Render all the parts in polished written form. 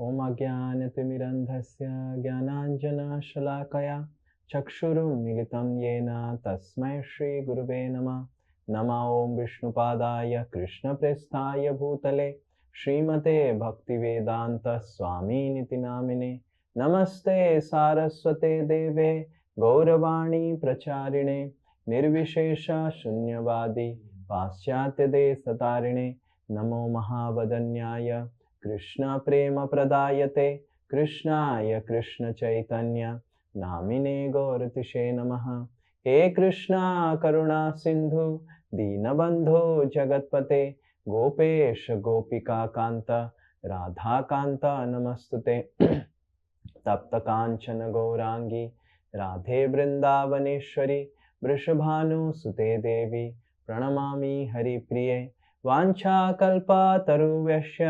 ॐ अज्ञानतिमिरन्धस्य ज्ञानाञ्जनशलाकया चक्षुरुन्मीलितं येन तस्मै श्रीगुरुवे नमः। नमः ॐ विष्णुपादाय कृष्णप्रेष्ठाय भूतले श्रीमते भक्तिवेदान्तस्वामिनिति नामिने। नमस्ते सारस्वते देवे गौरवाणी प्रचारिणे निर्विशेष शून्यवादी पाश्चात्यदेशतारिणे। नमो महावदन्याय कृष्ण प्रेम प्रदायते कृष्णाय कृष्ण चैतन्य नामिने गौरतिशे नमः। हे कृष्णा करुणा सिंधु दीनबंधो जगत्पते गोपेश गोपिका कांत राधा कांत नमस्तुते। तप्त कांचन गौरांगी राधे वृंदावनेश्वरी वृषभानुसुते देवी प्रणमामि हरिप्रिये। वाञ्छाकल्पतरुभ्यश्च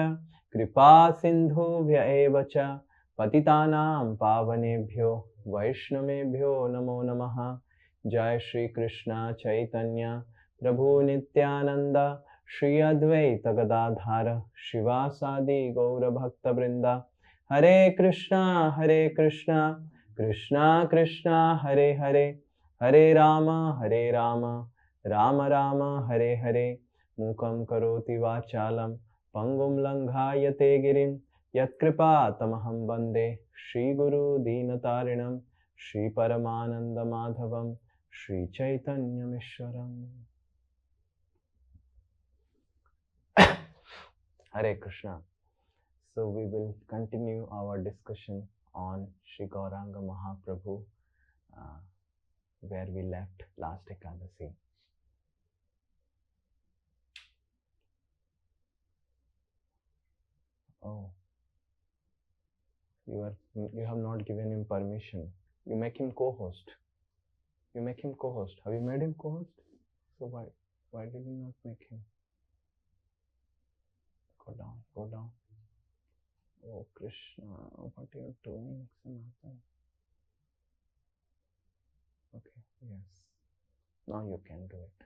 कृपा सिन्धुभ्य एव च पतितानां पावनेभ्यो वैष्णवेभ्यो नमो नमः। जय श्री कृष्ण चैतन्य प्रभु नित्यानंद श्री अद्वैत गदाधर शिवासादि गौर भक्त वृंदा। हरे कृष्णा कृष्णा कृष्णा हरे हरे, हरे राम राम राम हरे हरे। मूकं करोति वाचालं पंगुं लंघायते गिरिं यत्कृपातमहं वन्दे श्रीगुरु दीनतारिणं श्रीपरमानन्दमाधवं श्रीचैतन्यमीश्वरम्। Hare Krishna. So we will continue our discussion on Shri Gauranga Mahaprabhu where we left last Ekadasi. Oh, you have not given him permission. You make him co-host. Have you made him co-host? So why did you not make him? Go down. Oh Krishna, what you are doing, Sanatan? Okay, yes. Now you can do it.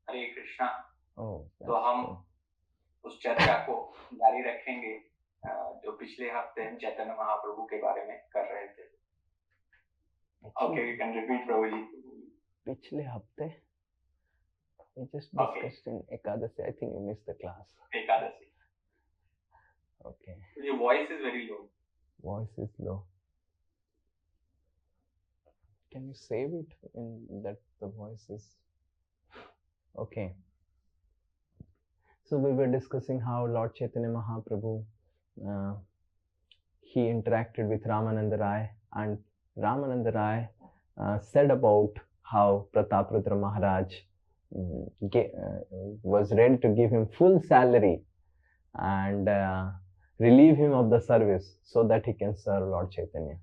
हरे कृष्णा। तो हम उस चर्चा को जारी रखेंगे जो पिछले हफ्ते हम चैतन्य महाप्रभु के बारे में कर रहे थे। Okay, you can repeat, Prabhuji. पिछले हफ्ते we just discussed in Ekadasi. I think you missed the class. Ekadasi. Okay. Your voice is very low. Voice is low. Can you save it in that the voice is okay? So we were discussing how Lord Chaitanya Mahaprabhu he interacted with Ramananda Rai, and Ramananda Rai said about how Prataprudra Maharaj was ready to give him full salary and relieve him of the service so that he can serve Lord Chaitanya.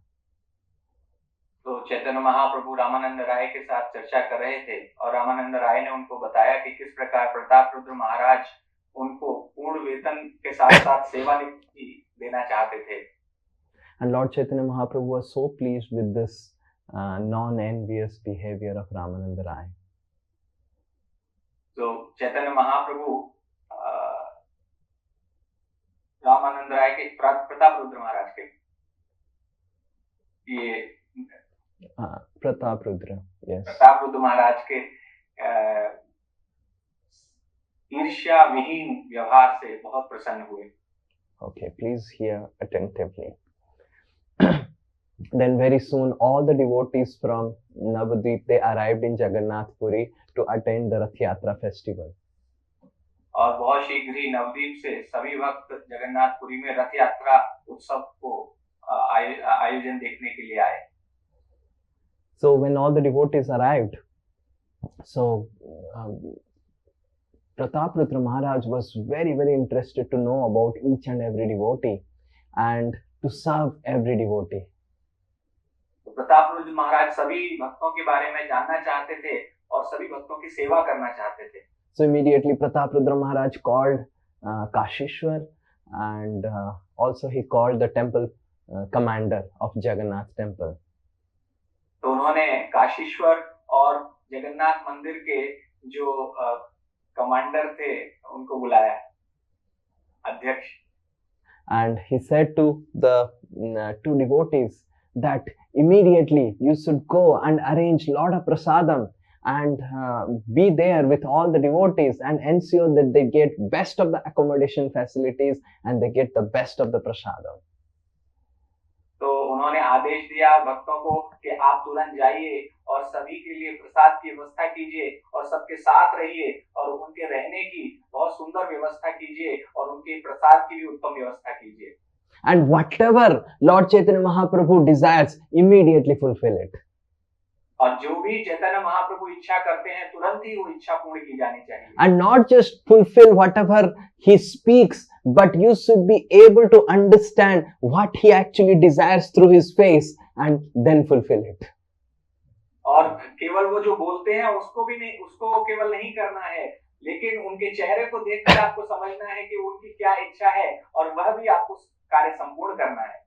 तो चैतन्य महाप्रभु रामानंद राय के साथ चर्चा कर रहे थे और रामानंद राय ने उनको बताया कि किस प्रकार प्रतापरुद्र महाराज उनको पूर्ण वेतन के साथ साथ सेवानिवृत्ति देना चाहते थे। And Lord Chaitanya Mahaprabhu was so pleased with this non-envious behavior of Ramananda Rai. तो चैतन्य महाप्रभु रामानंद राय के प्रतापरुद्र महाराज के ये Prataprudra, yes. प्रतापरुद्र महाराज के ईर्ष्या विहीन व्यवहार से बहुत प्रसन्न हुए। Okay, please hear attentively. Then very soon all the devotees from Navadvip they arrived in Jagannath Puri to attend the Rath Yatra festival. और बहुत शीघ्र ही नवद्वीप से सभी भक्त जगन्नाथपुरी में रथ यात्रा उत्सव को आयोजन देखने के लिए आए। So when all the devotees arrived, so Prataprudra Maharaj was very interested to know about each and every devotee and to serve every devotee. Prataparudra महाराज सभी भक्तों के बारे में जानना चाहते थे और सभी भक्तों की सेवा करना चाहते थे। So immediately Prataprudra Maharaj called Kashishwar and also he called the temple commander of Jagannath temple. तो उन्होंने काशीश्वर और जगन्नाथ मंदिर के जो कमांडर थे उनको बुलाया। अध्यक्ष। And he said to the two devotees that immediately you should go and arrange lot of prasadam and be there with all the devotees and ensure that they get best of the accommodation facilities and they get the best of the prasadam. तो उन्होंने आदेश दिया भक्तों को कि आप तुरंत जाइए और सभी के लिए प्रसाद की व्यवस्था कीजिए और सबके साथ रहिए और उनके रहने की बहुत सुंदर व्यवस्था कीजिए और उनके प्रसाद की भी उत्तम व्यवस्था कीजिए। And whatever Lord Chaitanya Mahaprabhu desires, immediately fulfill it. और जो भी चैतन्य महाप्रभु इच्छा करते हैं तुरंत ही वो इच्छा पूर्ण की जानी चाहिए। And not just fulfill whatever he speaks, but you should be able to understand what he actually desires through his face and then fulfill it. और केवल वो जो बोलते हैं उसको भी नहीं, उसको केवल नहीं करना है, लेकिन उनके चेहरे को देखकर आपको समझना है कि उनकी क्या इच्छा है और वह भी आपको कार्य संपूर्ण करना है।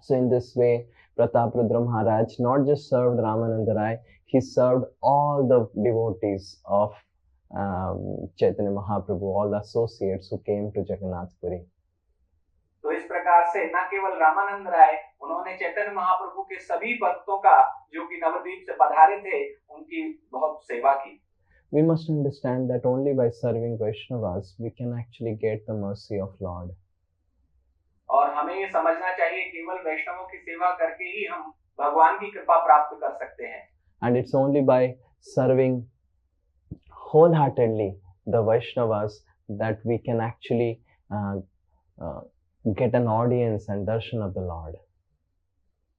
So in this way, Prataprudra Maharaj not just served Ramananda Rai, he served all the devotees of Chaitanya Mahaprabhu, all the associates who came to Jagannath Puri. तो इस प्रकार से न केवल रामानंद राय, उन्होंने चैतन्य महाप्रभु के सभी भक्तों का जो कि नवद्वीप से पधारे थे उनकी बहुत सेवा की। We must understand that only by serving Vaishnavas we can actually get the mercy of Lord. और हमें ये समझना चाहिए केवल वैष्णवों की सेवा करके ही हम भगवान की कृपा प्राप्त कर सकते हैं। And it's only by serving wholeheartedly the Vaishnavas that we can actually get an audience and darshan of the Lord.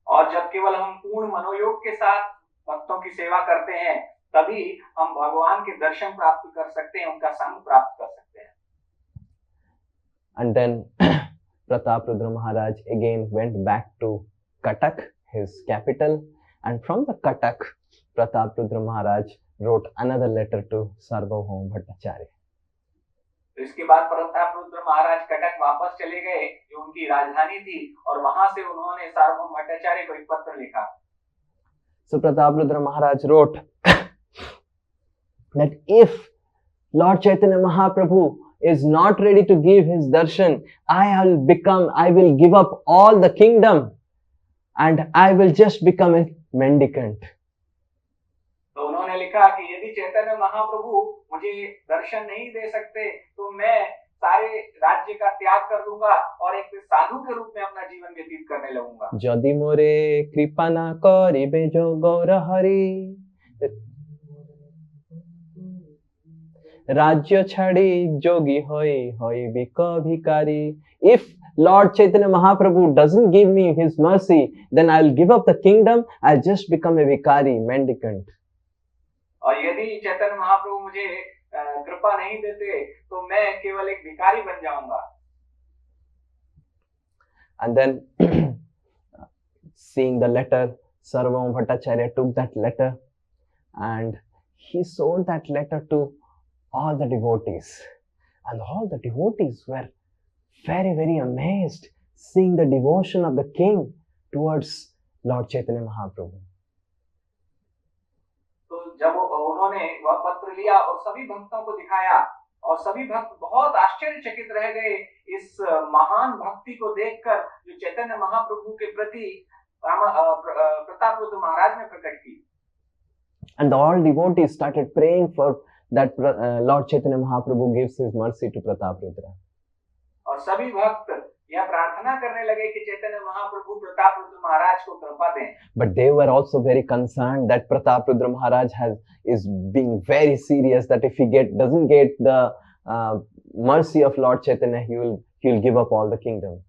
और जब केवल हम पूर्ण मनोयोग के साथ भक्तों की सेवा करते हैं तभी हम भगवान के दर्शन प्राप्त कर सकते हैं, उनका संग प्राप्त कर सकते हैं। And then Prataprudra Maharaj again went back to Cuttack, his capital, and from the Cuttack, Prataprudra Maharaj wrote another letter to Sarvabhauma Bhattacharya. इसके बाद प्रतापरुद्र महाराज कटक वापस चले गए जो उनकी राजधानी थी और वहां से उन्होंने सार्वभौम भट्टाचार्य को एक पत्र लिखा। So Prataprudra Maharaj wrote that if Lord Chaitanya Mahaprabhu is not ready to give his darshan, I will give up all the kingdom and I will just become a mendicant. तो उन्होंने लिखा कि यदि चैतन्य महाप्रभु मुझे दर्शन नहीं दे सकते तो मैं सारे राज्य का त्याग कर दूंगा और एक साधु के रूप में अपना जीवन व्यतीत करने लगूंगा। जदि मोरे कृपा ना करिबे जो गौर हरि राज्य छाड़ी जोगी होई भिकारी. If Lord Chaitanya Mahaprabhu doesn't give me his mercy, then I'll give up the kingdom. I'll just become a vikari, mendicant. और यदि चैतन्य महाप्रभु मुझे कृपा नहीं देते तो मैं केवल एक भिखारी बन जाऊंगा। And then seeing the letter, Sarvabhauma Bhattacharya took that letter and he sold that letter to all the devotees. And all the devotees were very, very amazed seeing the devotion of the king towards Lord Chaitanya Mahaprabhu. तो जब उन्होंने वह पत्र लिया और सभी भक्तों को दिखाया और सभी भक्त बहुत आश्चर्यचकित रह गए इस महान भक्ति को देखकर जो चैतन्य महाप्रभु के प्रति प्रतापरुद्र महाराज ने प्रकट की। And all devotees started praying for that Lord Chaitanya Mahaprabhu gives his mercy to Prataprudra. और सभी भक्त यह प्रार्थना करने लगे कि चैतन्य महाप्रभु प्रतापरुद्र महाराज को कृपा दें। But they were also very concerned that Prataprudra Maharaj is being very serious that if he doesn't get the mercy of Lord Chaitanya, he'll give up all the kingdom.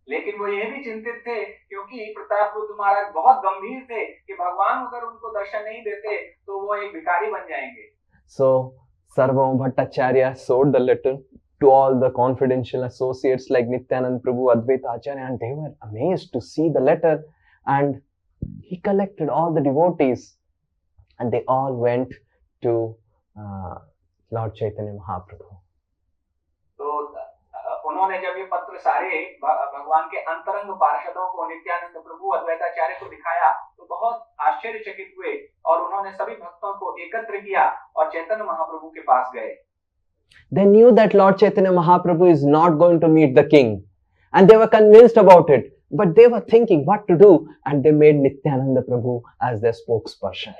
लेकिन वो ये भी चिंतित थे क्योंकि प्रतापरुद्र महाराज बहुत गंभीर थे कि भगवान अगर उनको दर्शन नहीं देते तो वो एक भिखारी बन जाएंगे। So Sarvabhauma Bhattacharya sold the letter to all the confidential associates like Nityanand Prabhu, Advaita Acharya, and they were amazed to see the letter. And he collected all the devotees and they all went to Lord Chaitanya Mahaprabhu. तो उन्होंने जब ये पत्र सारे भगवान के अंतरंग पार्षदों को नित्यानंद प्रभु अद्वैताचार्य को दिखाया तो बहुत आश्चर्यचकित हुए और उन्होंने सभी भक्तों को एकत्र किया और चैतन्य महाप्रभु के पास गए। They knew that Lord Chaitanya Mahaprabhu is not going to meet the king, and they were convinced about it. But they were thinking what to do, and they made Nityananda Prabhu as their spokesperson.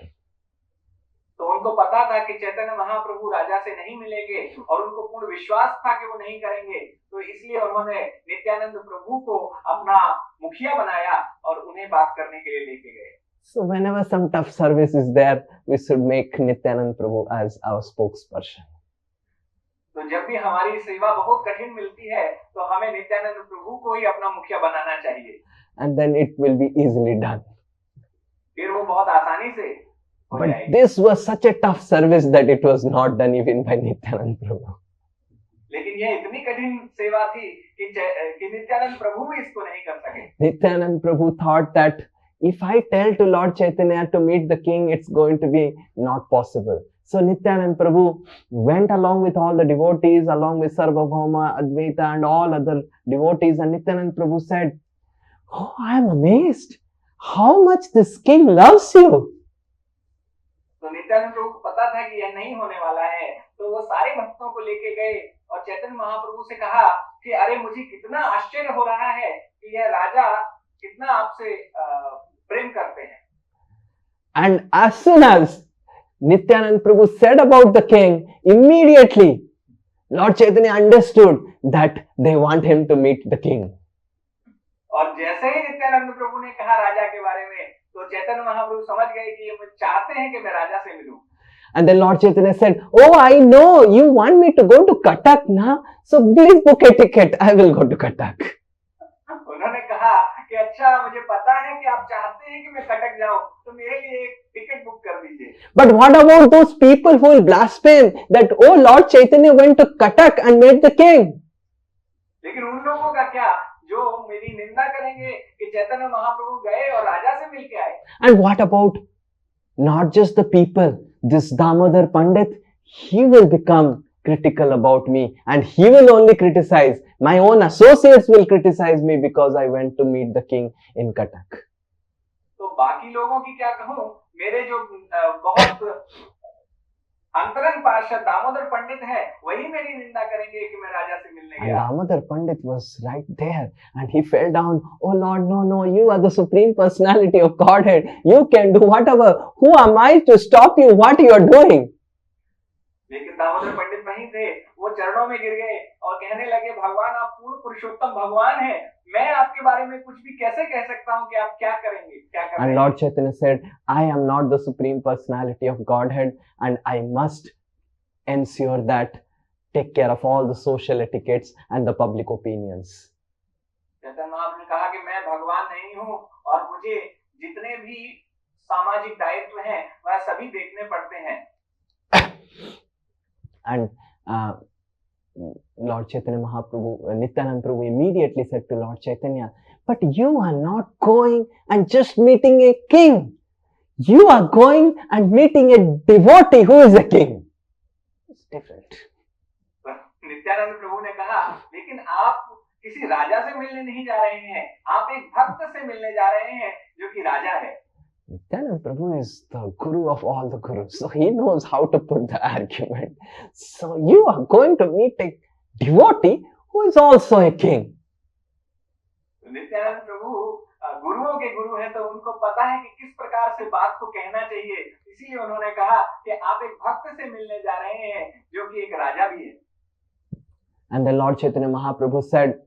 तो उनको पता था कि चैतन्य महाप्रभु राजा से नहीं मिलेंगे और उनको पूर्ण विश्वास था कि वो नहीं करेंगे, तो इसलिए उन्होंने नित्यानंद प्रभु को अपना मुखिया बनाया और उन्हें बात करने के लिए लेके गए. So whenever some tough service is there, we should make Nityanand Prabhu as our spokesperson. तो जब भी हमारी सेवा बहुत कठिन मिलती है तो हमें नित्यानंद प्रभु को ही अपना मुखिया बनाना चाहिए. And then it will be easily done. फिर वो बहुत आसानी से हो But जाएगी. this was such a tough service that it was not done even by Nityanand Prabhu. लेकिन यह इतनी कठिन सेवा थी कि नित्यानंद प्रभु भी इसको नहीं कर सके. Nityanand Prabhu thought that if I tell to Lord Chaitanya to meet the king, it's going to be not possible. So Nityanand Prabhu went along with all the devotees, along with Sarvabhauma, Advaita and all other devotees, and Nityanand Prabhu said, "Oh, I am amazed how much this king loves you." तो नित्यानंद प्रभु को पता था कि यह नहीं होने वाला है, तो वो सारे भक्तों को लेके गए और चैतन्य महाप्रभु से कहा कि अरे मुझे कितना आश्चर्य हो रहा है कि यह राजा कितना आपसे प्रेम करते हैं. And as soon as Nityanand Prabhu said about the king, immediately Lord Chaitanya understood that they want him to meet the king. और जैसे ही नित्यानंद प्रभु ने कहा राजा के बारे में, तो चैतन्य महाप्रभु समझ गए कि ये चाहते हैं कि मैं राजा से मिलूं. And then Lord Chaitanya said, "Oh, I know you want me to go to Cuttack now, so please book a ticket. I will go to Cuttack." उन्होंने कहा कि अच्छा मुझे पता है कि आप चाहते हैं कि मैं कटक जाऊं, तो मेरे लिए एक टिकट बुक कर दीजिए. But what about those people who will blaspheme that, "Oh, Lord Chaitanya went to Cuttack and met the king"? लेकिन उन लोगों का क्या जो मेरी निंदा करेंगे कि चैतन्य महाप्रभु गए और राजा से मिलके आए. And what about not just the people, this Damodar Pandit, he will become critical about me and he will only criticize. My own associates will criticize me because I went to meet the king in Cuttack. तो बाकी लोगों की क्या कहूं, मेरे जो बहुत अंतरंग पार्षद दामोदर पंडित है, वही मेरी निंदा करेंगे कि मैं राजा से मिलने And गया. Damodar Pandit was right there and he fell down. "Oh Lord, no, you are the supreme personality of Godhead. You can do whatever. Who am I to stop you? What you are doing?" लेकिन दामोदर पंडित वहीं थे, वो चरणों में गिर गए और कहने लगे, भगवान आप पूर्ण पुरुषोत्तम भगवान हैं, मैं आपके बारे में कुछ भी कैसे कह सकता हूँ कि आप क्या करेंगे, क्या कर रहे And हैं. Lord Chaitanya said, "I am not the supreme personality of Godhead and I must ensure that take care of all the social etiquettes and the public opinions." Chaitanya Mahaprabhu ने कहा कि मैं भगवान नहीं हूँ और मुझे जितने भी सामाजिक दायित्व हैं वह सभी देखने पड़ते हैं. And Lord Chaitanya Mahaprabhu, Nityanand Prabhu immediately said to Lord Chaitanya, "But you are not going and just meeting a king. You are going and meeting a devotee who is a king." It's different. Nityanand प्रभु ने कहा, लेकिन आप किसी राजा से मिलने नहीं जा रहे हैं, आप एक भक्त से मिलने जा रहे हैं जो कि राजा है. Nityanand Prabhu is the guru of all the gurus, so he knows how to put the argument. So you are going to meet a devotee who is also a king. Nityanand प्रभु गुरुओं के गुरु हैं, तो उनको पता है कि किस प्रकार से बात को कहना चाहिए, इसीलिए उन्होंने कहा कि आप एक भक्त से मिलने जा रहे हैं जो कि एक राजा भी है. And then Lord Chaitanya Mahaprabhu said,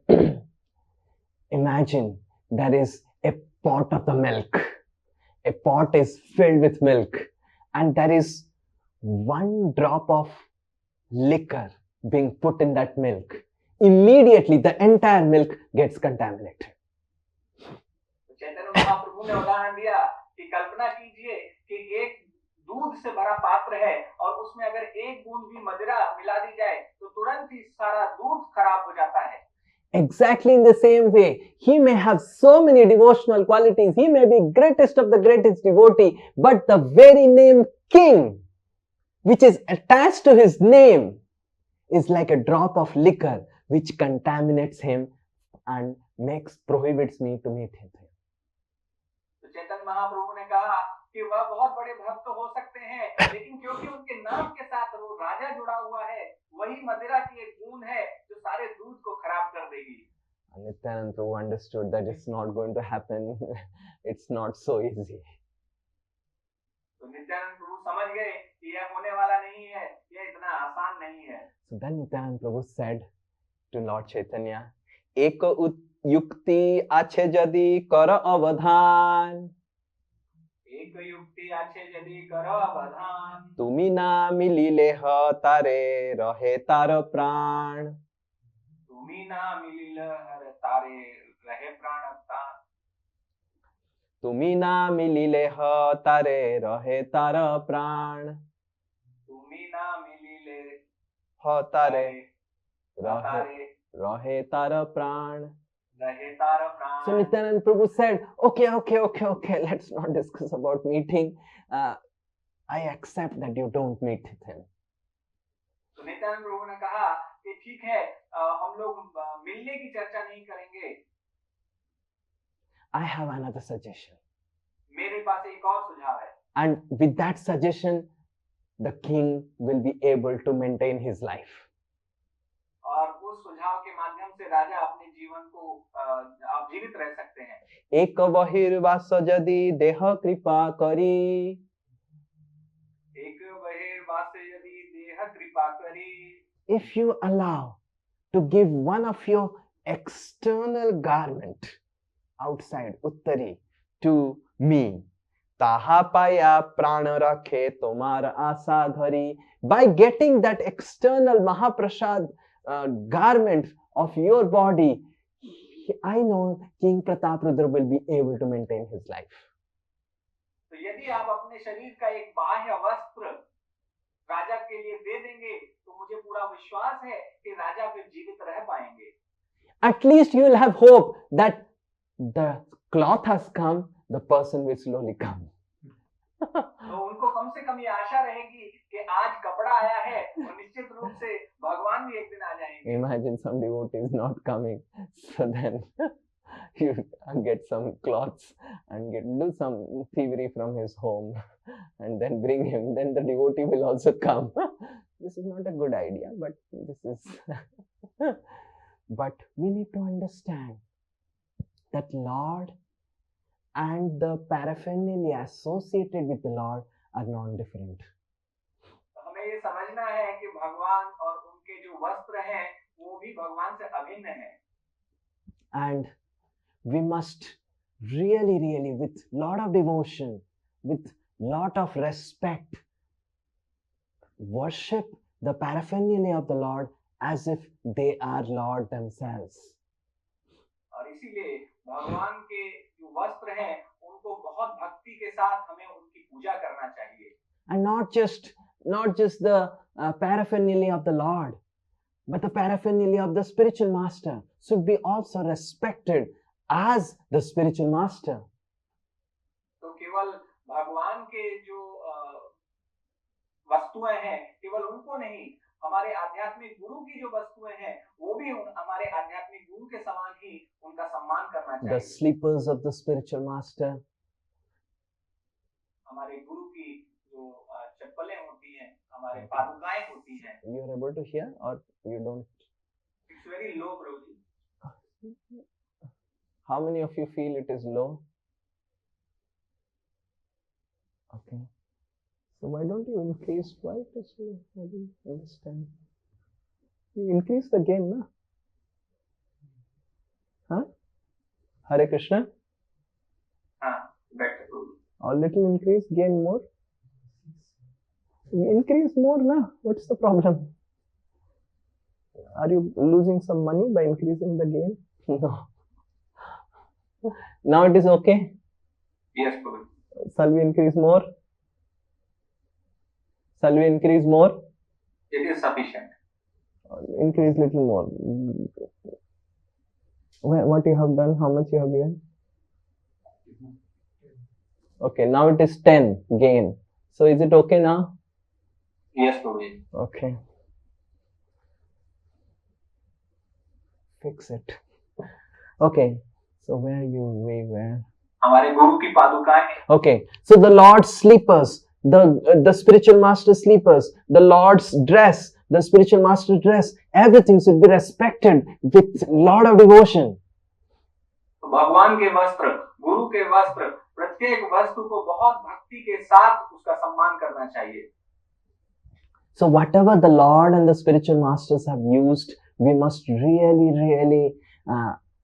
"Imagine there is a pot of the milk. A pot is filled with milk and there is one drop of liquor being put in that milk. Immediately the entire milk gets contaminated." Chaitanya Mahaprabhu ने उदाहरण दिया कि कल्पना कीजिए कि एक दूध से भरा पात्र है और उसमें अगर एक बूंद भी मदिरा मिला दी जाए तो तुरंत ही सारा दूध खराब हो जाता है. Exactly in the same way, he may have so many devotional qualities, he may be greatest of the greatest devotee, but the very name king, which is attached to his name, is like a drop of liquor which contaminates him and prohibits me to meet him. तो चैतन्य महाप्रभु ने कहा कि वह बहुत बड़े भक्त हो सकते हैं, लेकिन क्योंकि उनके नाम के साथ वो राजा जुड़ा हुआ है, वही मदिरा की एक बूंद है जो सारे दूध को खराब कर देगी। Nityanand Prabhu understood that it's not going to happen. It's not so easy. तो नित्यानंद प्रभु समझ गए कि यह होने वाला नहीं है, यह इतना आसान नहीं है। So then Nityanand Prabhu said to Lord Chaitanya, एक युक्ति आछे जदि कर अवधान, एक युक्ति आछे यदि कर अवधान, तुमी ना मिलिले ह तारे रहे तार प्राण, तुमी ना मिलिल हर तारे रहे प्राण तान, तुमी ना मिलिले ह तारे रहे तार प्राण, तुमी ना मिलिले ह तारे रहे तारे रहे तार प्राण. रहे तार प्राण। So Nityanand Prabhu said, okay, let's not discuss about meeting. I accept that you don't meet with him. तो नित्यानंद प्रभु ने कहा कि ठीक है, हम लोग मिलने की चर्चा नहीं करेंगे। I have another suggestion. मेरे पास एक और सुझाव है। And with that suggestion, the king will be able to maintain his life. और उस सुझाव के माध्यम से राजा अपने जीवन को आप जीवित रह सकते हैं। एक बहिर्वास यदि देह कृपा करी, एक बहिर्वास यदि देह कृपा करी, if you allow to give one of your external garment outside uttari to me, ताहा पाया प्राण रखे तुम्हार आशा धरी. By getting that external Mahaprasad garment of your body, I know King Prataprudra will be able to maintain his life. तो यदि आप अपने शरीर का एक बाह्य वस्त्र राजा के लिए दे देंगे तो मुझे पूरा विश्वास है कि राजा फिर जीवित रह पाएंगे. At least you will have hope that the cloth has come, the person will slowly come. तो उनको कम से कम ये आशा रहेगी कि आज कपड़ा आया है और निश्चित रूप से भगवान भी एक दिन आ जाएंगे. Imagine some devotees not coming, so then you get some cloths and do some thievery from his home and then bring him, then the devotee will also come. This is not a good idea, but this is but we need to understand that Lord and the paraphernalia associated with the Lord are non-different. हमें ये समझना है कि भगवान और उनके जो वस्त्र हैं वो भी भगवान से अभिन्न हैं. And we must really with lot of devotion, with lot of respect, worship the paraphernalia of the Lord as if they are Lord themselves. और इसीलिए भगवान के जो वस्त्र हैं उनको बहुत भक्ति के साथ हमें उनकी पूजा करना चाहिए. And not just the paraphernalia of the Lord, but the paraphernalia of the spiritual master should be also respected as the spiritual master. तो केवल भगवान के जो वस्तुएं हैं केवल उनको नहीं, हमारे आध्यात्मिक गुरु की जो वस्तुएं हैं वो भी हमारे आध्यात्मिक गुरु के समान ही उनका सम्मान करना चाहिए. The slippers of the spiritual master, हमारे गुरु की जो चप्पलें होती हैं, हमारे पादुकाएं होती हैं. you are able to hear or you don't? It's very low, Prabhuji. How many of you feel it is low? Okay. So why don't you increase? Why it is low? I don't understand. You increase the gain, na? Huh? Hare Krishna? हाँ, better Prabhuji. A little increase, gain more? Increase more, na? What's the problem? Are you losing some money by increasing the gain? No. Now it is okay? Yes, Prabhuji. Shall we increase more? Shall we increase more? It is sufficient. Increase little more. What you have done? How much you have given? Okay, now it is 10 gain. So is it okay now? Yes, Prabhuji. Okay. Fix it. Okay. So where we were? हमारे गुरु की पादुकाएं. Okay. So the Lord's slippers, the spiritual master slippers, the Lord's dress, the spiritual master dress, everything should be respected with lot of devotion. तो भगवान के वस्त्र, गुरु के वस्त्र, प्रत्येक वस्तु को बहुत भक्ति के साथ उसका सम्मान करना चाहिए. So whatever the Lord and the spiritual masters have used, we must really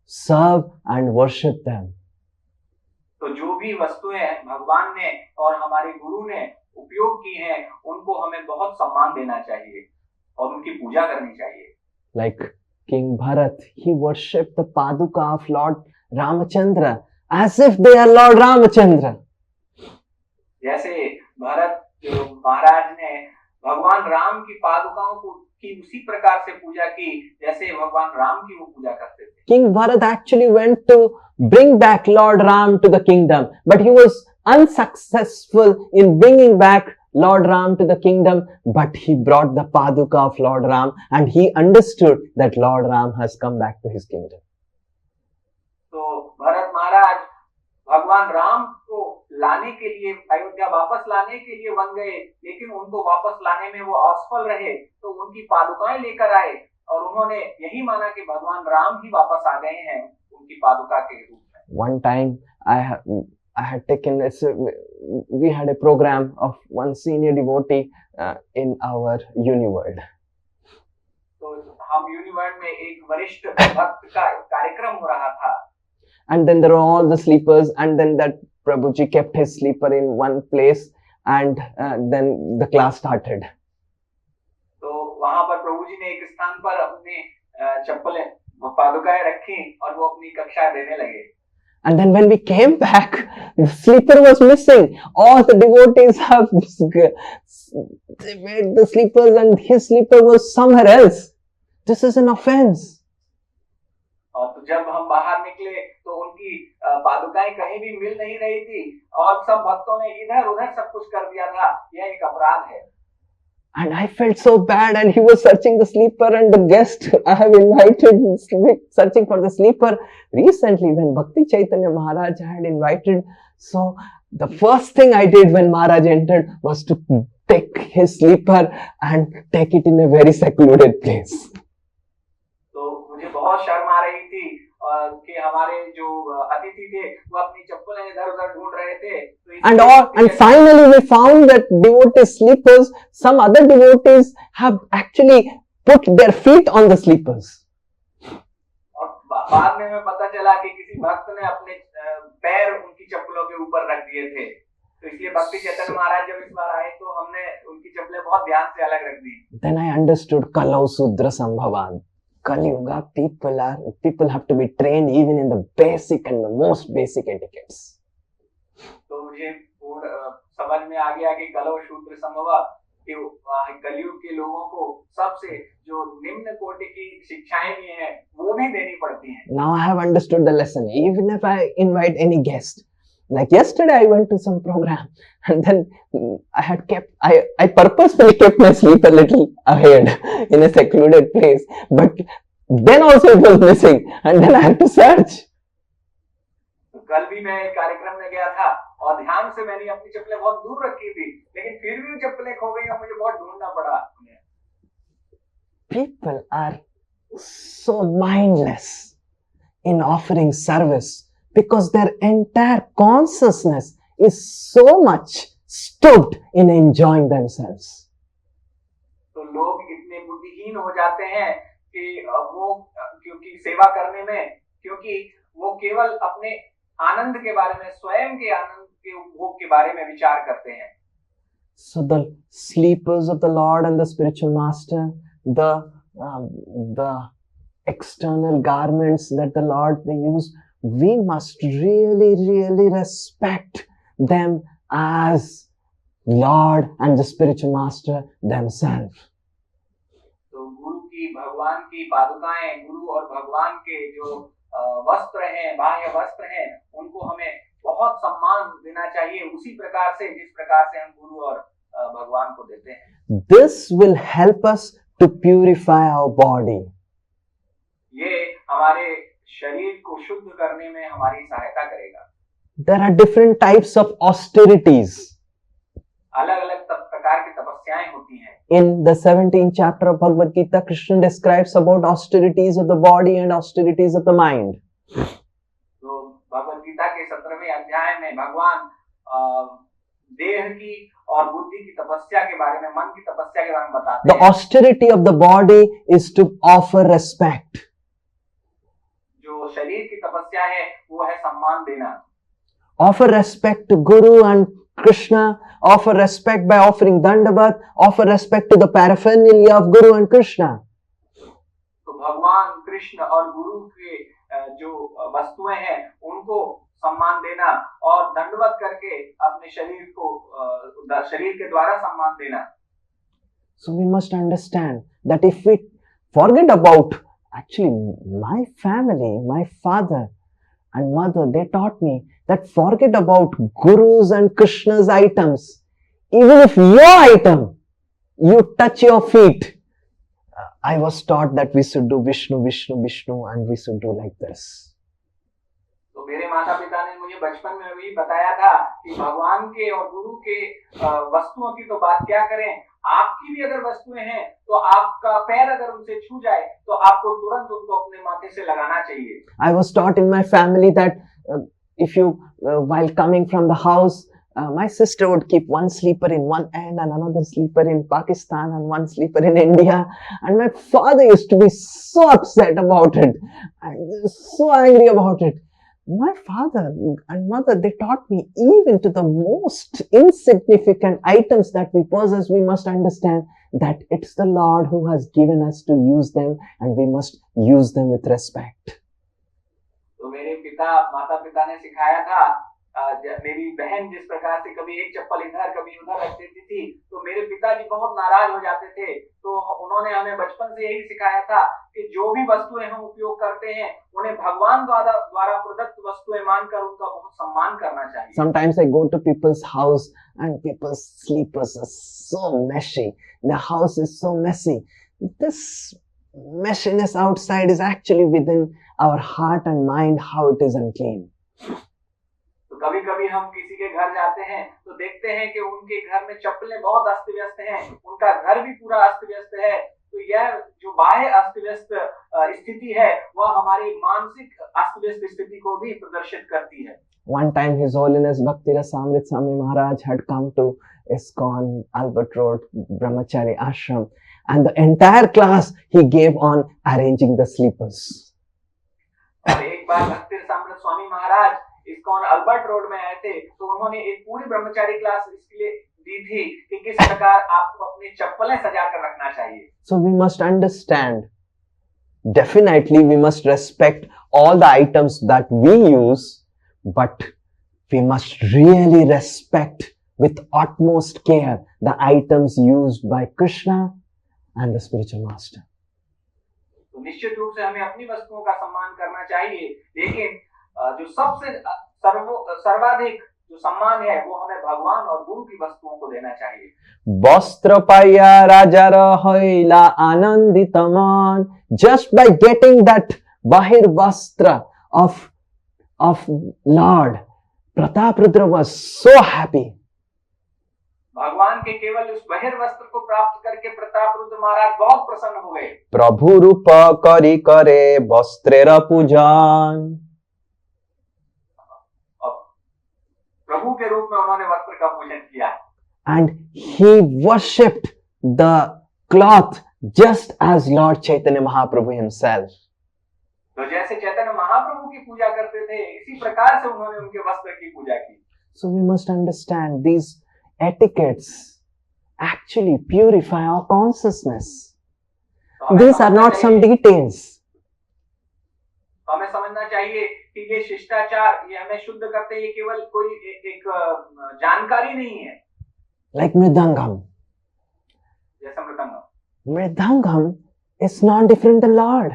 serve and worship them. तो जो भी वस्तुएं भगवान ने और हमारे गुरु ने उपयोग की हैं, उनको हमें बहुत सम्मान देना चाहिए और उनकी पूजा करनी चाहिए. Like King Bharat, he worshipped the Paduka of Lord Ramachandra as if they are Lord Ramachandra. जैसे भरत जो महाराज ने भगवान राम की पादुकाओं को की उसी प्रकार से पूजा की जैसे भगवान राम की वो पूजा करते थे. King Bharat actually went to bring back Lord Ram to the kingdom, but he was unsuccessful in bringing back Lord Ram to the kingdom, but he brought the Paduka of Lord Ram and he understood that Lord Ram has come back to his kingdom. तो भरत महाराज भगवान राम को लाने के लिए, अयोध्या वापस लाने के लिए बन गए, लेकिन उनको वापस लाने में वो असफल रहे, तो उनकी पादुकाएं लेकर आए और उन्होंने यही माना कि भगवान राम ही वापस आ गए हैं उनकी पादुका के रूप में. One time I had taken this, we had a program of one senior devotee in our Uniworld. तो हम यूनिवर्ड में एक वरिष्ठ भक्त का कार्यक्रम हो रहा था. And then there were all the sleepers, and then that Prabhuji kept his sleeper in one place, and then the class started. तो वहां पर प्रभु जी ने एक स्थान पर अपने चप्पलें पादुकाएं रखी और वो अपनी कक्षा देने लगे. And then when we came back, the sleeper was missing. All the devotees have made the sleepers and his sleeper was somewhere else. This is an offense. और तो जब हम बाहर निकले तो उनकी पादुकाएं कहीं भी मिल नहीं रही थी और सब भक्तों ने इधर उधर सब कुछ कर दिया था. यह एक अपराध है. And I felt so bad, and he was searching the sleeper, and the guest I have invited searching for the sleeper recently when Bhakti Chaitanya Maharaj had invited. So the first thing I did when Maharaj entered was to take his sleeper and take it in a very secluded place. तो मुझे बहुत शर्म आ रही थी कि हमारे जो अतिथि थे वो अपनी चप्पलें इधर उधर ढूंढ रहे थे. And finally we found that devotee sleepers, some other devotees have actually put their feet on the sleepers. और बाद में हमें पता चला कि किसी भक्त ने अपने पैर उनकी चप्पलों के ऊपर रख दिए थे. तो इसलिए भक्ति चैतन्य महाराज जब इस बार आए तो हमने उनकी चप्पलें बहुत ध्यान से अलग रख दी. Then I understood Kalau Sudra Sambhavan. Kali Yuga, people have to be trained even in the basic and the most basic etiquettes. तो मुझे समझ में आ गया कि कलौ शूद्र संभव कि कलयुग के लोगों को सबसे जो निम्न कोटि की शिक्षाएं भी हैं वो भी देनी पड़ती हैं. Now I have understood the lesson. Even if I invite any guest, like yesterday I went to some program and then I purposefully kept my sleep a little ahead in a secluded place, but then also it was missing and then I had to search. कल भी मैं एक कार्यक्रम में गया था और ध्यान से मैंने अपनी चप्पलें बहुत दूर रखी थी, लेकिन फिर भी चप्पलें खो गई और मुझे बहुत ढूंढना पड़ा. People are so mindless in offering service because their entire consciousness is so much stooped in enjoying themselves. तो लोग इतने बुद्धिहीन हो जाते हैं कि वो क्योंकि सेवा करने में क्योंकि वो केवल अपने आनंद के बारे में, स्वयं के आनंद के उपभोग के बारे में विचार करते हैं. So the sleepers of the Lord and the spiritual master, the external garments that the Lord they use, we must really respect them as Lord and the spiritual master themselves. तो गुरु की, भगवान की पादुकाएं, गुरु और भगवान के जो वस्त्र हैं, बाह्य वस्त्र हैं, उनको हमें बहुत सम्मान देना चाहिए उसी प्रकार से जिस प्रकार से हम गुरु और भगवान को देते हैं. This will help us to purify our body. ये हमारे शरीर को शुद्ध करने में हमारी सहायता करेगा. There are different types of austerities. अलग-अलग प्रकार की तपस्याएं होती हैं. in the 17th chapter of Bhagavad Gita, Krishna describes about austerities of the body and austerities of the mind. तो भगवद गीता के 17वें अध्याय में भगवान देह की और बुद्धि की तपस्या के बारे में, मन की तपस्या के बारे में बताते The हैं। austerity of the body is to offer respect. जो शरीर की तपस्या है वो है सम्मान देना। Offer respect to Guru and Krishna, offer respect by offering Dandavat, offer respect to the paraphernalia of Guru and Krishna. तो भगवान कृष्ण और गुरु के जो वस्तुएं हैं उनको सम्मान देना और दंडवत करके अपने शरीर को शरीर के द्वारा सम्मान देना। So we must understand that if we forget about, actually my family, my father and mother, they taught me that forget about Guru's and Krishna's items. Even if your item, you touch your feet, I was taught that we should do Vishnu, Vishnu, Vishnu, and we should do like this. तो मेरे माता पिता ने मुझे बचपन में भी बताया था कि भगवान के और गुरु के वस्तुओं की तो बात क्या करें, आपकी भी अगर वस्तुएं हैं तो आपका पैर अगर उनसे छू जाए तो आपको तुरंत उनको अपने माथे से लगाना चाहिए। I was taught in my family that if you, while coming from the house, my sister would keep one sleeper in one end and another sleeper in Pakistan and one sleeper in India. And my father used to be so upset about it and so angry about it. My father and mother, they taught me even to the most insignificant items that we possess, we must understand that it's the Lord who has given us to use them and we must use them with respect. तो मेरे माता पिता ने सिखाया था, मेरी बहन जिस प्रकार से कभी एक चप्पल इधर कभी उधर रख देती थी तो मेरे पिताजी बहुत नाराज हो जाते थे। तो उन्होंने हमें बचपन से यही सिखाया था कि जो भी वस्तुएं हम उपयोग करते हैं उन्हें भगवान द्वारा प्रदत्त वस्तुएं मानकर उनका बहुत सम्मान करना चाहिए। Sometimes I go to people's house and people's sleepers are so messy. The house is so messy. This messiness outside is actually within our heart and mind, how it is unclean. तो कभी कभी हम किसी के घर जाते हैं तो देखते हैं कि उनके घर में चप्पलें बहुत अस्त व्यस्त हैं, उनका घर भी पूरा अस्त व्यस्त है। तो यह जो बाह्य अस्त व्यस्त स्थिति है वह हमारी मानसिक अस्त व्यस्त स्थिति को भी प्रदर्शित करती है। One time His Holiness Bhakti Rasamrit Swami Maharaj had come to ISKCON Albert Road Brahmachari Ashram and the entire class he gave on arranging the sleepers. और एक बार भक्ति Rasamrita Swami Maharaj ISKCON Albert road में आए थे तो उन्होंने एक पूरी ब्रह्मचारी क्लास इसके लिए दी थी कि किस प्रकार आपको अपनी चप्पलें सजा कर रखना चाहिए। So we must understand, definitely we must respect all the items that we use, but we must really respect with utmost care the items used by Krishna and the spiritual master. तो निश्चित रूप से हमें अपनी वस्तुओं का सम्मान करना चाहिए, लेकिन जो सबसे सर्वाधिक जो सम्मान है वो हमें भगवान और गुरु की वस्तुओं को देना चाहिए। वस्त्र पाया राजार हईला आनंदित मन, just by getting that bahir vastra of Lord, Prataprudra was so happy. भगवान के केवल उस बहिर वस्त्र को प्राप्त करके प्रतापरुद्र महाराज बहुत प्रसन्न हुए। प्रभु रूप करी करे वस्त्रेर पूजन, प्रभु के रूप में उन्होंने वस्त्र का पूजन किया। And he worshipped the cloth just as Lord Chaitanya Mahaprabhu himself. तो जैसे चैतन्य महाप्रभु की पूजा करते थे इसी प्रकार से उन्होंने उनके वस्त्र की पूजा की। So we must understand these etiquettes actually purify our consciousness. These are not some details. तो हमें समझना चाहिए कि ये शिष्टाचार ये हमें शुद्ध करते हैं, ये केवल कोई एक जानकारी नहीं है। Like Mridangam. जैसा mridangam. Mridangam is not different than Lord.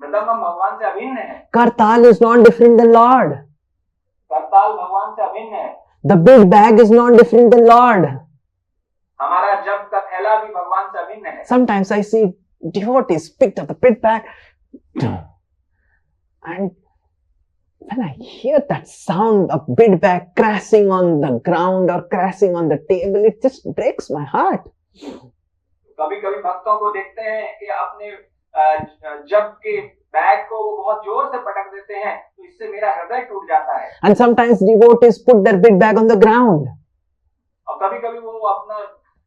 Mridangam भगवान से अभिन्न है। Kartal is not different than Lord. करताल भगवान से अभिन्न है। The big bag is not different than Lord. हमारा जब का थैला भी भगवान से अभिन्न है। Sometimes I see devotees picked up the big bag, and when I hear that sound of big bag crashing on the ground or crashing on the table, it just breaks my heart. कभी कभी भक्तों को देखते हैं कि अपने जब के बैग को वो बहुत जोर से पटक देते हैं, तो इससे मेरा हृदय टूट जाता है। And sometimes devotees put their big bag on the ground. और कभी कभी वो अपना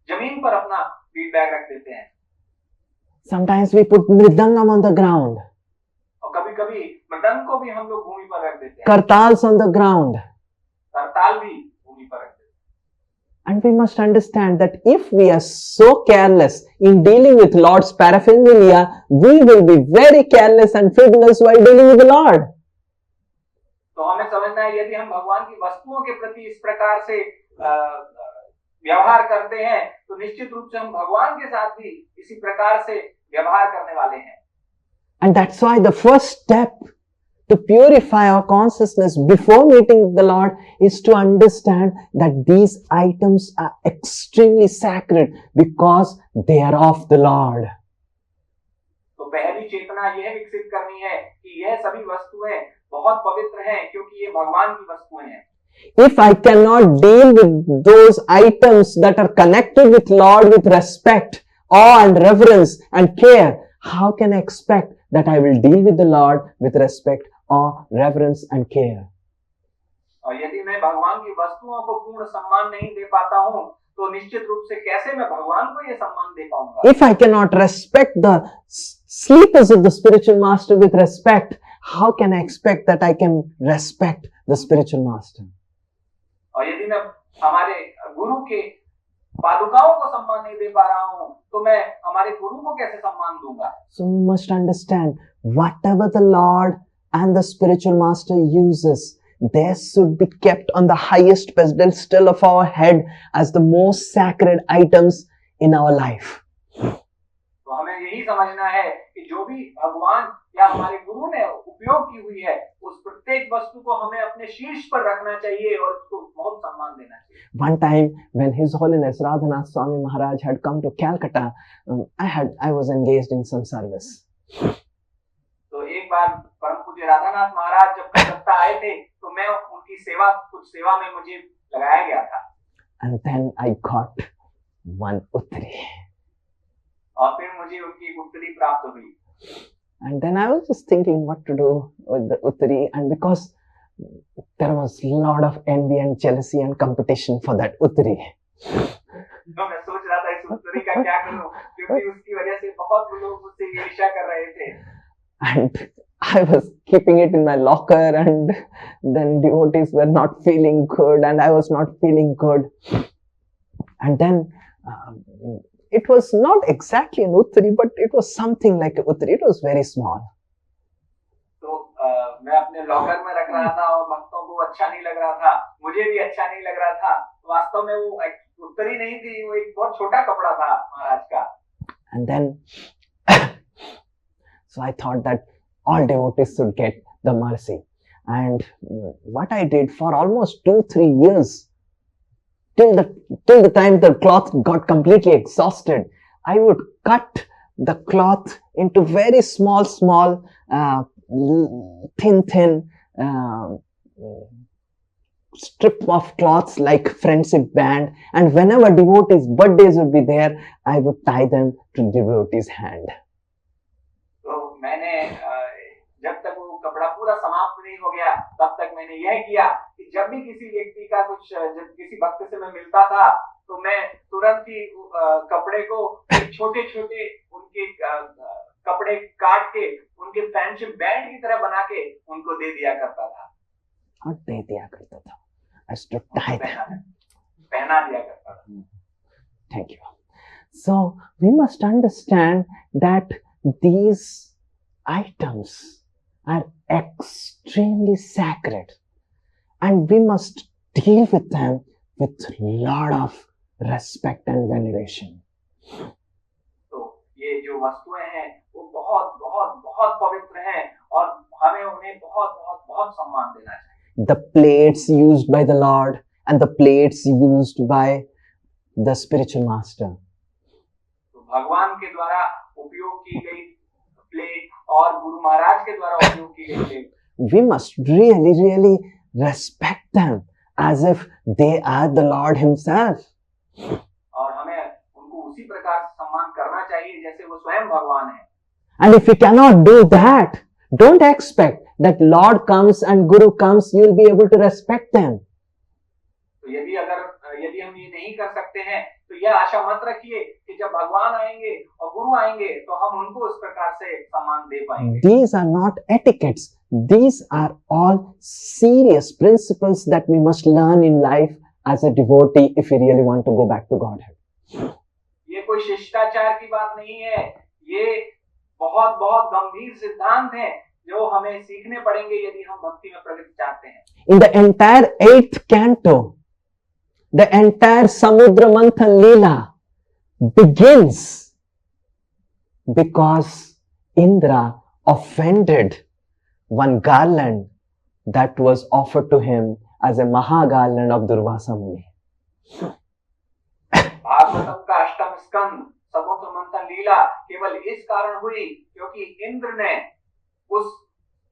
जमीन पर अपना बीट बैग रख देते हैं। Sometimes we put mridangam on the ground, और कभी कभी मृदंग को भी हम लोग भूमि पर रख देते हैं। kartals on the ground. करताल भी भूमि पर रख देते हैं। And we must understand that if we are so careless in dealing with Lord's paraphernalia, we will be very careless and frivolous while dealing with the Lord. तो हमें समझना है, यदि हम भगवान की वस्तुओं के प्रति इस प्रकार से व्यवहार करते हैं, तो निश्चित रूप से हम भगवान के साथ भी इसी प्रकार से व्यवहार करने वाले हैं। And that's why the first step to purify our consciousness before meeting the Lord is to understand that these items are extremely sacred because they are of the Lord. तो पहली चेतना यह विकसित करनी है कि यह सभी वस्तुएं बहुत पवित्र हैं, क्योंकि ये भगवान की वस्तुएं हैं। If I cannot deal with those items that are connected with Lord with respect, awe and reverence and care, how can I expect that I will deal with the Lord with respect, awe, reverence and care? और यदि मैं भगवान की वस्तुओं को पूर्ण सम्मान नहीं दे पाता हूँ, तो निश्चित रूप से कैसे मैं भगवान को ये सम्मान दे पाऊंगा? If I cannot respect the sleepers of the spiritual master with respect, how can I expect that I can respect the spiritual master? और यदि मैं हमारे गुरु के पादुकाओं को सम्मान नहीं दे पा रहा हूँ, तो मैं हमारे गुरु को कैसे सम्मान दूंगा? So we must understand, whatever the Lord and the spiritual master uses, they should be kept on the highest pedestal of our head as the most sacred items in our life. तो हमें यही समझना है कि जो भी भगवान या हमारे गुरु ने उपयोग की हुई है, उस प्रत्येक वस्तु को हमें अपने शीर्ष पर रखना चाहिए और उसको बहुत सम्मान देना चाहिए। One time when His Holiness Radhanath Swami Maharaj had come to Calcutta, I was engaged in some service. तो एक बार परम पूज्य राधानाथ महाराज जब कलकत्ता आए थे, तो मैं उनकी कुछ सेवा में मुझे लगाया गया था। And then I got one uttari. और फिर मुझे उनकी उत्तरी प्राप्त हुई। And then I was just thinking what to do with the uttari, and because there was a lot of envy and jealousy and competition for that uttari. तो मैं सोच रहा था इस उत्तरी का क्या करूं, क्योंकि उसकी वजह से बहुत लोग मुझसे ईर्ष्या कर रहे थे। And I was keeping it in my locker, and then devotees were not feeling good, and I was not feeling good. And then it was not exactly an uttari, but it was something like an uttari. It was very small. तो मैं अपने locker में रख रहा था और भक्तों को अच्छा नहीं लग रहा था, मुझे भी अच्छा नहीं लग रहा था। वास्तव में वो उत्तरी नहीं थी, वो एक बहुत छोटा कपड़ा था महाराज का। And then so I thought that all devotees should get the mercy. And what I did for almost 2-3 years, till the time the cloth got completely exhausted, I would cut the cloth into very small, thin strip of cloths like friendship band, and whenever devotees' birthdays would be there, I would tie them to devotees' hand. तो मैंने जब तक वो कपड़ा पूरा समाप्त नहीं हो गया, तब तक मैंने यह किया कि जब भी किसी व्यक्ति का जब किसी भक्त से मैं मिलता था, तो मैं तुरंत ही कपड़े को छोटे छोटे उनके कपड़े काट के उनके फ्रेंडशिप बैंड की तरह बना के उनको दे दिया करता था। और दे दिया करता था। I used to tie them. पहना दिया करता था। Thank you. So we must understand that these items are extremely sacred, and we must deal with them with lot of respect and veneration. तो ये जो वस्तुएं हैं वो बहुत बहुत बहुत पवित्र हैं और हमें उन्हें बहुत बहुत बहुत सम्मान देना चाहिए। The plates used by the Lord and the plates used by the spiritual master. तो भगवान के द्वारा उपयोग की गई प्लेट और गुरु महाराज के द्वारा उपयोग की गई plate, we must really respect them as if they are the Lord himself. और हमें उनको उसी सम्मान करना चाहिए जैसे वो स्वयं भगवान है। And if you cannot do that, don't expect that Lord comes and Guru comes, you will be able to respect them. तो यदि हम ये नहीं कर सकते हैं तो यह आशा मत रखिए कि जब भगवान आएंगे और गुरु आएंगे तो हम उनको इस प्रकार से सम्मान दे पाएंगे। These are not etiquettes. These are all serious principles that we must learn in life as a devotee if we really want to go back to Godhead. ये कोई शिष्टाचार की बात नहीं है, ये बहुत बहुत गंभीर सिद्धांत हैं जो हमें सीखने पड़ेंगे यदि हम भक्ति में प्रगति चाहते हैं। In the entire 8th canto, the entire Samudra Manthan Leela begins because Indra offended one garland that was offered to him as a Maha garland of Durvasa Muni. Bhagavatam का अष्टम स्कंद समुद्र मंथन लीला केवल इस कारण हुई क्योंकि इंद्र ने उस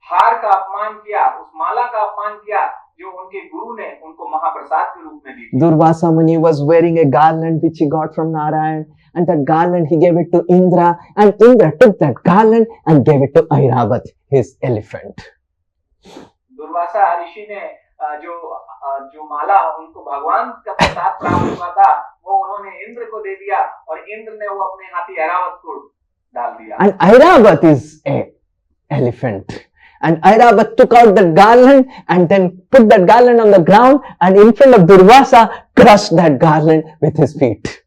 हार का अपमान किया, उस माला का अपमान किया जो उनके गुरु ने उनको महाप्रसाद के रूप में दी। Durvasa Muni was wearing a garland which he got from Narayan, and that garland he gave it to Indra, and Indra took that garland and gave it to Airavat, his elephant. Durvasa ऋषि ने जो माला उनको भगवान का प्रसाद प्राप्त हुआ था वो उन्होंने इंद्र को दे दिया और इंद्र ने वो अपने हाथी ऐरावत को डाल दिया। And Airavat is a elephant. And Airavat took out that garland and then put that garland on the ground and in front of Durvasa crushed that garland with his feet.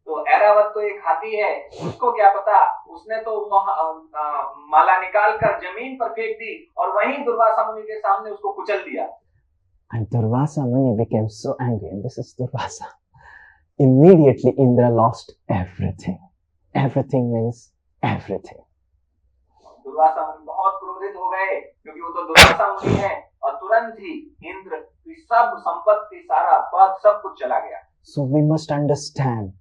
तो ऐरावत तो एक हाथी है, उसको क्या पता, उसने तो वो माला निकाल कर जमीन पर फेंक दी और वहीं दुर्वासा मुनि के सामने उसको कुचल दिया। And Durvasa Muni became so angry, and this is Durvasa. Immediately Indra lost everything. Everything means everything. Durvasa मुनि बहुत क्रोधित हो गए क्योंकि वो तो दुर्वासा मुनि है और तुरंत ही इंद्र की सब संपत्ति, सारा पद, सब कुछ चला गया। So we must understand,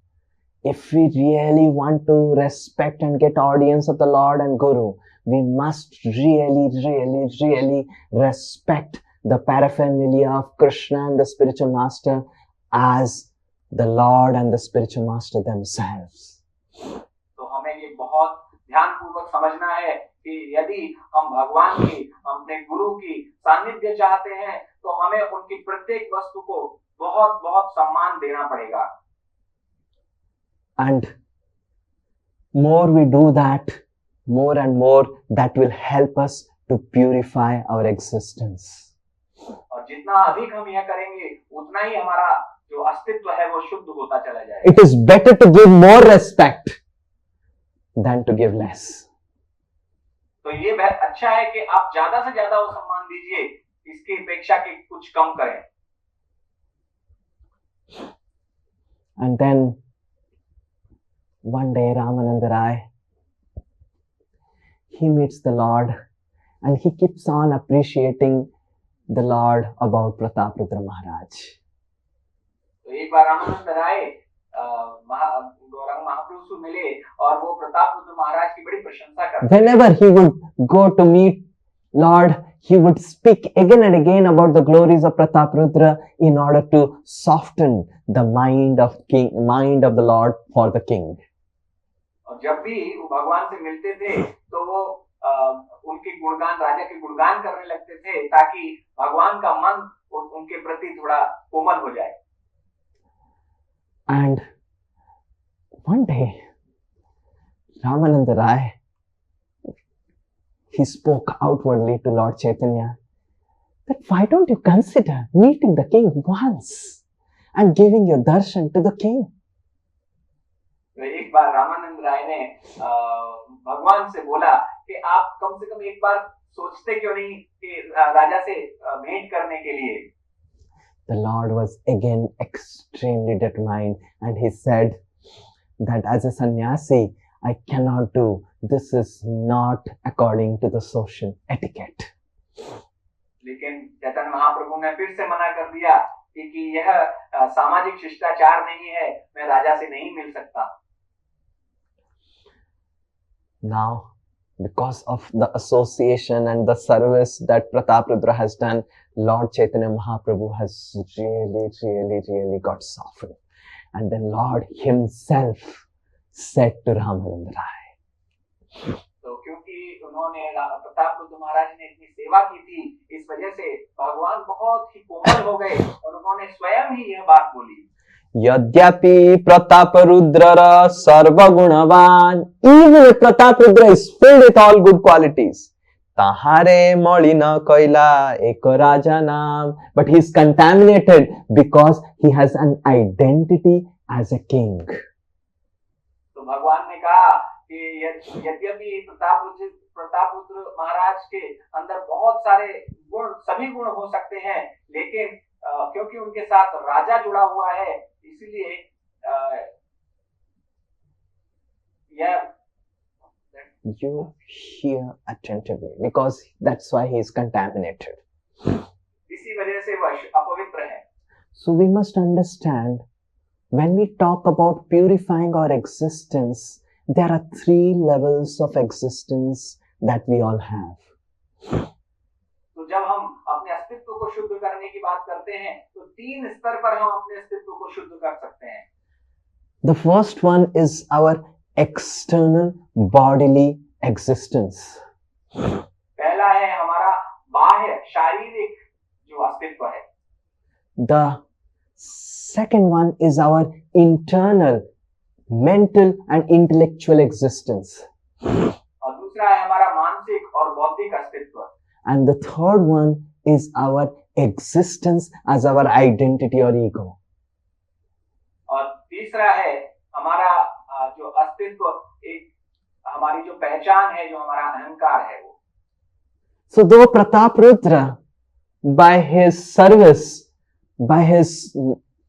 if we really want to respect and get audience of the Lord and Guru, we must really respect the paraphernalia of Krishna and the spiritual master as the Lord and the spiritual master themselves. तो हमें ये बहुत ध्यानपूर्वक समझना है कि यदि हम भगवान की, अपने गुरु की सानिध्य चाहते हैं तो हमें उनकी प्रत्येक वस्तु को बहुत बहुत सम्मान देना पड़ेगा। And more we do that, more and more that will help us to purify our existence. और जितना अधिक हम यह करेंगे उतना ही हमारा जो अस्तित्व है वो शुद्ध होता चला जाएगा। It is better to give more respect than to give less. तो ये अच्छा है कि आप ज्यादा से ज्यादा वो सम्मान दीजिए इसकी अपेक्षा कि कुछ कम करें। And then one day Ramananda Rai, he meets the Lord and he keeps on appreciating the Lord about Prataprudra Maharaj. तो एक बार रामानंद राय गौरांग महाप्रभु से मिले और वो प्रतापरुद्र महाराज की बड़ी प्रशंसा करते। Whenever he would go to meet Lord, he would speak again and again about the glories of Prataprudra in order to soften the mind of the Lord for the king. और जब भी वो भगवान से मिलते थे तो वो उनके गुणगान, राजा के गुणगान करने लगते थे ताकि भगवान का मन उनके प्रति थोड़ा कोमल हो जाए। And one day, Ramananda Rai, he spoke outwardly to Lord Chaitanya that why don't you consider meeting the king once and giving your darshan to the king? तो एक बार रामानंद राय ने भगवान से बोला कि आप कम से कम एक बार सोचते क्यों नहीं कि राजा से भेंट करने के लिए। The Lord was again extremely determined and he said that as a sannyasi, I cannot do. This is not according to the social etiquette. लेकिन चैतन्य महाप्रभु ने फिर से मना कर दिया कि यह सामाजिक शिष्टाचार नहीं है, मैं राजा से नहीं मिल सकता। Now, because of the association and the service that Prataprudra has done, Lord Chaitanya Mahaprabhu has really got softened. And then Lord himself said to Ramananda Rai, तो क्योंकि उन्होंने प्रताप रुद्र महाराज ने इतनी सेवा की थी, इस वजह से भगवान बहुत ही कोमल हो गए और उन्होंने स्वयं ही यह बात बोली, Yadyapi Prataparudrara Sarvagunavan, even Prataparudra is filled with all good qualities. Tahare Molina Koila Eko Raja Naam, but he is contaminated because he has an identity as a king. तो भगवान ने कहा कि यद्यपि प्रतापरुद्र महाराज के अंदर बहुत सारे गुण, सभी गुण हो सकते हैं, लेकिन क्योंकि उनके साथ राजा जुड़ा हुआ है, इसलिए You hear attentively because that's why he is contaminated. इसी वजह से वह अपवित्र है. So we must understand, when we talk about purifying our existence, there are 3 levels of existence that we all have. तो जब हम अपने अस्तित्व को शुद्ध करने की बात करते हैं, तो 3 स्तर पर हम अपने अस्तित्व को शुद्ध कर सकते हैं. The first one is our external bodily existence. पहला है हमारा बाह्य शारीरिक जो अस्तित्व है. The second one is our internal mental and intellectual existence. और दूसरा है हमारा मानसिक और बौद्धिक अस्तित्व. And the third one is our existence as our identity or ego. और तीसरा है हमारा जो अस्तित्व, एक हमारी जो पहचान है, जो हमारा अहंकार है वो. So though Prataparudra, by his service, by his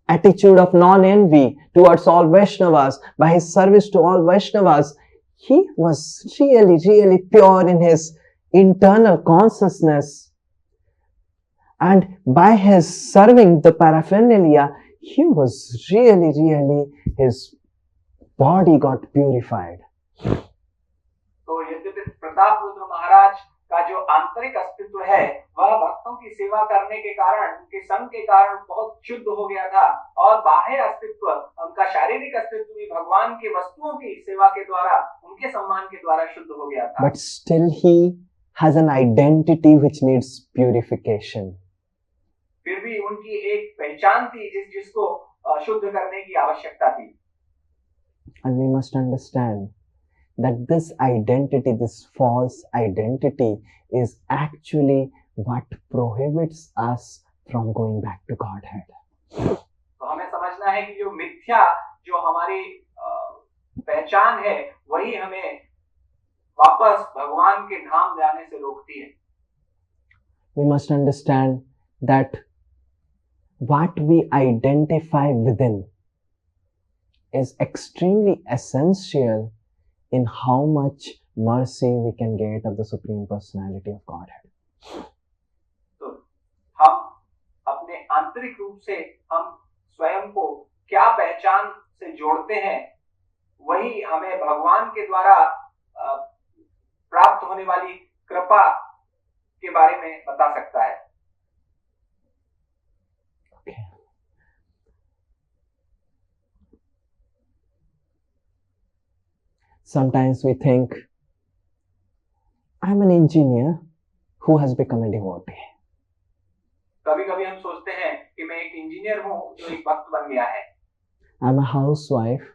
attitude of non-envy towards all Vaishnavas, by his service to all Vaishnavas, he was really pure in his internal consciousness. And by his serving the paraphernalia, he was really, his body got purified. तो यद्यपि प्रतापरुद्र महाराज का जो आंतरिक अस्तित्व है, वह भक्तों की सेवा करने के कारण, उनके संग के कारण बहुत शुद्ध हो गया था, और बाह्य अस्तित्व, उनका शारीरिक अस्तित्व भी भगवान के वस्तुओं की सेवा के द्वारा, उनके सम्मान के द्वारा शुद्ध हो गया था. But still he has an identity which needs purification. फिर भी उनकी एक पहचान थी जिसको शुद्ध करने की आवश्यकता थी. And we must understand that this identity, this false identity, is actually what prohibits us from going back to Godhead. तो हमें समझना है कि जो मिथ्या, जो हमारी पहचान है, वही हमें वापस भगवान के धाम जाने से रोकती है. We must understand that what we identify within is extremely essential in how much mercy we can get of the Supreme Personality of Godhead. तो हम अपने आंतरिक रूप से हम स्वयं को क्या पहचान से जोड़ते हैं, वही हमें भगवान के द्वारा प्राप्त होने वाली कृपा के बारे में बता सकता है. Sometimes we think, I'm an engineer who has become a devotee. कभी-कभी हम सोचते हैं कि मैं एक इंजीनियर हूँ जो एक भक्त बन गया है. I'm a housewife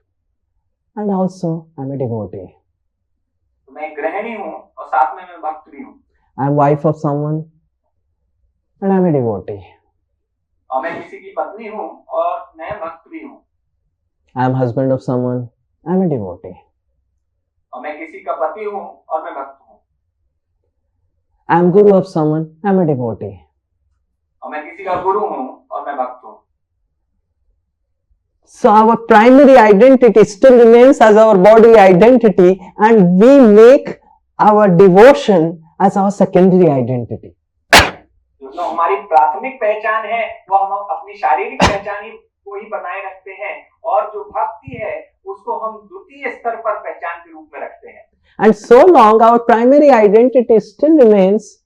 and also I'm a devotee. मैं गृहिणी हूँ और साथ में मैं भक्त भी हूँ. I'm wife of someone and I'm a devotee. और मैं किसी की पत्नी हूँ और मैं भक्त भी हूँ. I'm husband of someone, I'm a devotee. और मैं किसी का पति हूँ और मैं भक्त हूँ. I'm guru of someone, I'm a devotee. और मैं किसी का गुरु हूँ और मैं भक्त हूँ. So our primary identity still remains as our bodily identity, and we make our devotion as our secondary identity. जो हमारी प्राथमिक पहचान है, वो हम अपनी शारीरिक पहचान ही को ही बनाए रखते हैं, और जो भक्ति है उसको हम द्वितीय स्तर पर पहचान के रूप में रखते हैं. And so long our primary identity still remains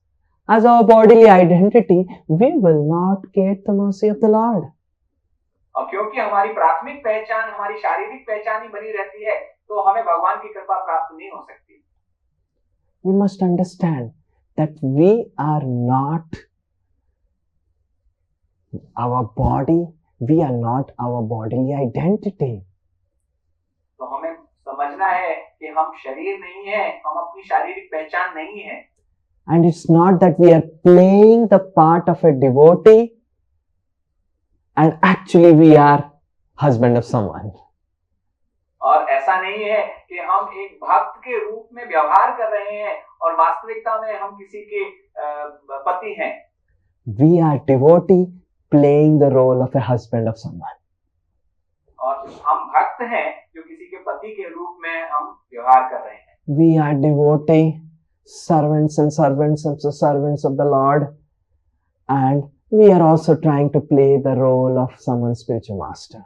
as our bodily identity, we will not get the mercy of the Lord. और क्योंकि हमारी प्राथमिक पहचान हमारी शारीरिक पहचान ही बनी रहती है, तो हमें भगवान की कृपा प्राप्त नहीं हो सकती। We must understand that we are not our body, we are not our bodily identity. तो हमें समझना है कि हम शरीर नहीं है, हम अपनी शारीरिक पहचान नहीं है। And it's not that we are playing the part of a devotee and actually we are husband of someone. और ऐसा नहीं है कि हम एक भक्त के रूप में व्यवहार कर रहे हैं और वास्तविकता में हम किसी के पति हैं। We are devotee playing the role of a husband of someone. और हम भक्त हैं जो किसी के पति के रूप में हम व्यवहार कर रहे हैं। We are devotee, servants and servants of the servants of the Lord, and we are also trying to play the role of someone's spiritual master.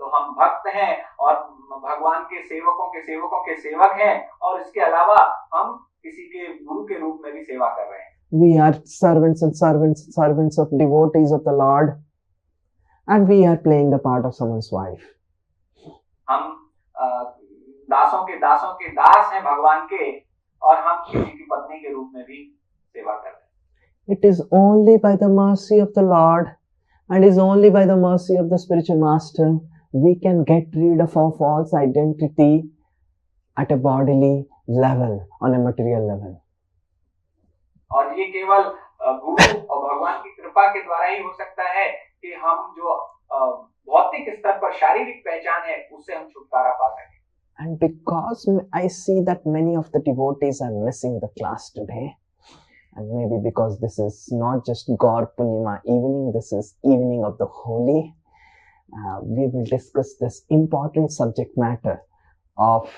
तो हम भक्त हैं और भगवान के सेवकों के सेवक हैं, और इसके अलावा हम किसी के गुरु के रूप में भी सेवा कर रहे हैं। We are servants and servants of devotees of the Lord, and we are playing the part of someone's wife. हम दासों के दास हैं भगवान के, और हम किसी की पत्नी के रूप में भी सेवा कर रहे हैं। It is only by the mercy of the Lord and is only by the mercy of the spiritual master we can get rid of our false identity at a bodily level, on a material level. और ये केवल गुरु और भगवान की कृपा के द्वारा ही हो सकता है कि हम जो भौतिक स्तर पर शारीरिक पहचान है उससे हम छुटकारा पा सकें। And because I see that many of the devotees are missing the class today, and maybe because this is not just Gaur Purnima evening, this is evening of the holy, we will discuss this important subject matter of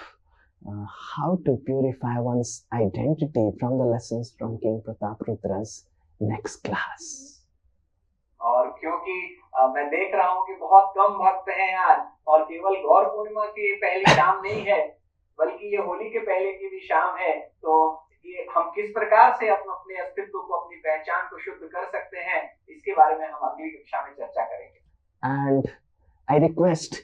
how to purify one's identity from the lessons from King Prataparudra's next class. और क्योंकि मैं देख रहा हूँ कि बहुत कम भक्त हैं आज, और केवल गौर पूर्णिमा की पहली शाम नहीं है बल्कि ये होली के पहले की भी शाम है, तो ये हम किस प्रकार से अपने अस्तित्व को, अपनी पहचान को शुद्ध कर सकते हैं, इसके बारे में हम अगली कक्षा में चर्चा करेंगे। And I request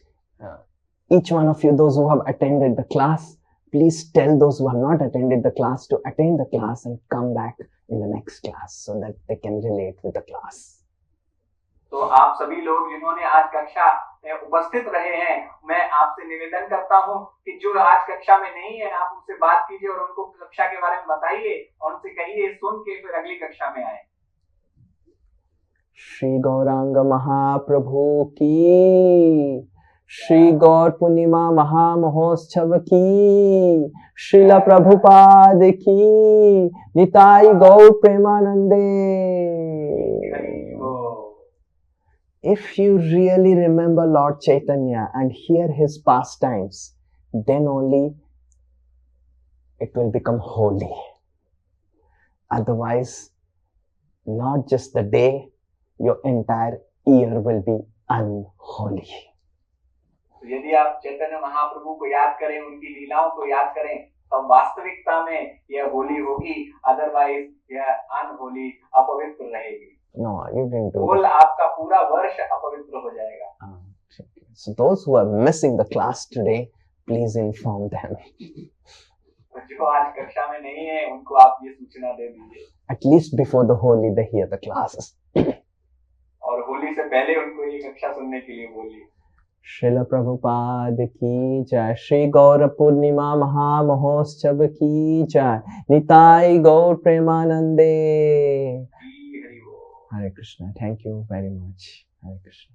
each one of you, those who have attended the class, please tell those who have not attended the class to attend the class and come back in the next class so that they can relate with the class. तो आप सभी लोग जिन्होंने आज कक्षा में उपस्थित रहे हैं, मैं आपसे निवेदन करता हूं कि जो आज कक्षा में नहीं है, आप उनसे बात कीजिए और उनको कक्षा के बारे में बताइए और उनसे कहिए सुन के फिर अगली कक्षा में आए। श्री गौरांग महाप्रभु की, श्री गौर पूर्णिमा महामहोत्सव की, श्रील प्रभुपाद की, निताई गौर प्रेमानंदे। If you really remember Lord Chaitanya and hear his pastimes, then only it will become holy. Otherwise, not just the day, your entire year will be unholy. तो यदि आप चैतन्य महाप्रभु को याद करें, उनकी लीलाओं को याद करें, तो वास्तविकता में यह होली होगी, अदरवाइज यह अनहोली, अपवित्र रहेगी। No, you didn't do बोल आपका पूरा वर्ष अपवित्र हो जाएगा। So those who are missing the class today, please inform them. जो आज कक्षा में नहीं है, उनको आप ये सूचना दे दीजिए। At least before the Holi, they hear the classes. और होली से पहले उनको ये कक्षा सुनने के लिए बोलिए। श्रील प्रभुपाद की जय, श्री गौर पूर्णिमा महामहोत्सव की जय, निताई गौर प्रेमानंदे। हरि बोल। Hare Krishna. Thank you very much. Hare Krishna.